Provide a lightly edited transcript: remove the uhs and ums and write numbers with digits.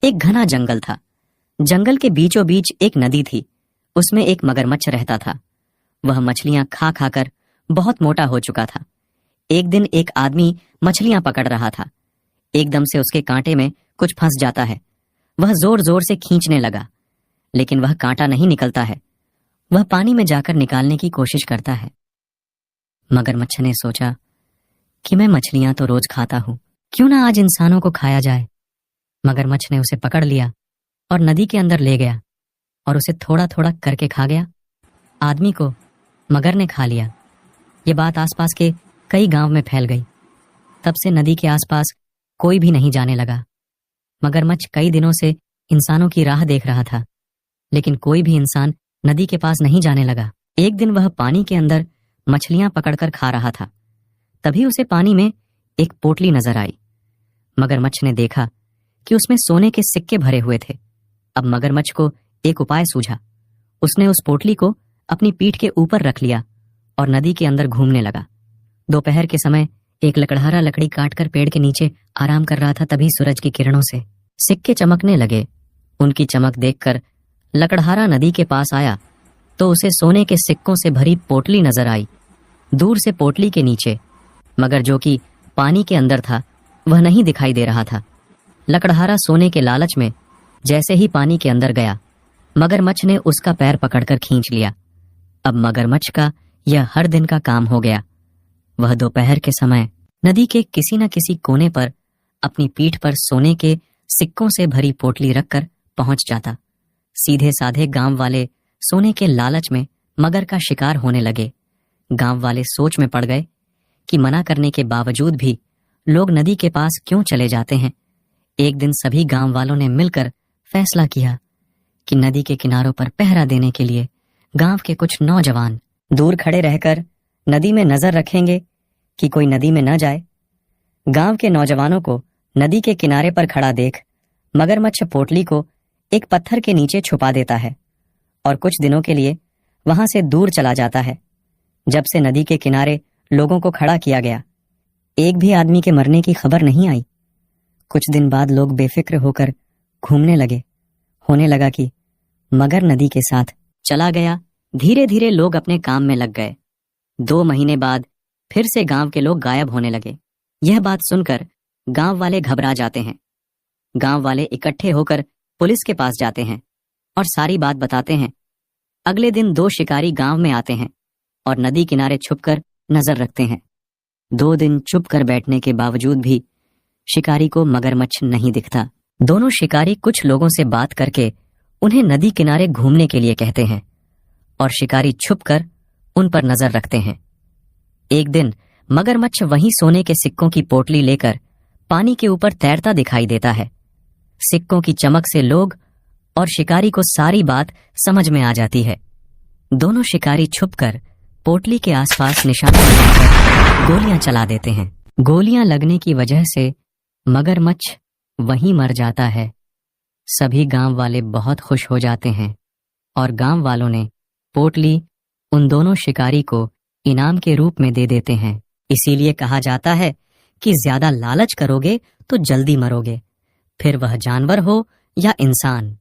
एक घना जंगल था। जंगल के बीचों बीच एक नदी थी। उसमें एक मगरमच्छ रहता था। वह मछलियां खा खाकर बहुत मोटा हो चुका था। एक दिन एक आदमी मछलियां पकड़ रहा था। एकदम से उसके कांटे में कुछ फंस जाता है। वह जोर जोर से खींचने लगा, लेकिन वह कांटा नहीं निकलता है। वह पानी में जाकर निकालने की कोशिश करता है। मगरमच्छ ने सोचा कि मैं मछलियां तो रोज खाता हूं, क्यों ना आज इंसानों को खाया जाए। मगरमच्छ ने उसे पकड़ लिया और नदी के अंदर ले गया और उसे थोड़ा थोड़ा करके खा गया। आदमी को मगर ने खा लिया। ये बात आसपास के कई गांव में फैल गई। तब से नदी के आसपास कोई भी नहीं जाने लगा। मगरमच्छ कई दिनों से इंसानों की राह देख रहा था, लेकिन कोई भी इंसान नदी के पास नहीं जाने लगा। एक दिन वह पानी के अंदर मछलियां पकड़कर खा रहा था। तभी उसे पानी में एक पोटली नजर आई। मगरमच्छ ने देखा कि उसमें सोने के सिक्के भरे हुए थे। अब मगरमच्छ को एक उपाय सूझा। उसने उस पोटली को अपनी पीठ के ऊपर रख लिया और नदी के अंदर घूमने लगा। दोपहर के समय एक लकड़हारा लकड़ी काटकर पेड़ के नीचे आराम कर रहा था। तभी सूरज की किरणों से सिक्के चमकने लगे। उनकी चमक देखकर लकड़हारा नदी के पास आया तो उसे सोने के सिक्कों से भरी पोटली नजर आई। दूर से पोटली के नीचे मगर जो कि पानी के अंदर था, वह नहीं दिखाई दे रहा था। लकड़हारा सोने के लालच में जैसे ही पानी के अंदर गया, मगरमच्छ ने उसका पैर पकड़कर खींच लिया। अब मगरमच्छ का यह हर दिन का काम हो गया। वह दोपहर के समय नदी के किसी न किसी कोने पर अपनी पीठ पर सोने के सिक्कों से भरी पोटली रखकर पहुंच जाता। सीधे साधे गांव वाले सोने के लालच में मगर का शिकार होने लगे। गांव वाले सोच में पड़ गए कि मना करने के बावजूद भी लोग नदी के पास क्यों चले जाते हैं। एक दिन सभी गांव वालों ने मिलकर फैसला किया कि नदी के किनारों पर पहरा देने के लिए गांव के कुछ नौजवान दूर खड़े रहकर नदी में नजर रखेंगे कि कोई नदी में न जाए। गांव के नौजवानों को नदी के किनारे पर खड़ा देख मगरमच्छ पोटली को एक पत्थर के नीचे छुपा देता है और कुछ दिनों के लिए वहां से दूर चला जाता है। जब से नदी के किनारे लोगों को खड़ा किया गया, एक भी आदमी के मरने की खबर नहीं आई। कुछ दिन बाद लोग बेफिक्र होकर घूमने लगे। होने लगा कि मगर नदी के साथ चला गया। धीरे धीरे लोग अपने काम में लग गए। 2 महीने बाद फिर से गांव के लोग गायब होने लगे। यह बात सुनकर गांव वाले घबरा जाते हैं। गांव वाले इकट्ठे होकर पुलिस के पास जाते हैं और सारी बात बताते हैं। अगले दिन 2 शिकारी गांव में आते हैं और नदी किनारे छुपकर नजर रखते हैं। 2 दिन चुप कर बैठने के बावजूद भी शिकारी को मगरमच्छ नहीं दिखता। दोनों शिकारी कुछ लोगों से बात करके उन्हें नदी किनारे घूमने के लिए कहते हैं और शिकारी छुपकर उन पर नजर रखते हैं। एक दिन मगरमच्छ वहीं सोने के सिक्कों की पोटली लेकर पानी के ऊपर तैरता दिखाई देता है। सिक्कों की चमक से लोग और शिकारी को सारी बात समझ में आ जाती है। दोनों शिकारी छुपकर पोटली के आसपास निशाना लगाकर गोलियां चला देते हैं। गोलियां लगने की वजह से मगरमच्छ वहीं मर जाता है। सभी गांव वाले बहुत खुश हो जाते हैं और गांव वालों ने पोटली उन दोनों शिकारी को इनाम के रूप में दे देते हैं। इसीलिए कहा जाता है कि ज्यादा लालच करोगे तो जल्दी मरोगे, फिर वह जानवर हो या इंसान।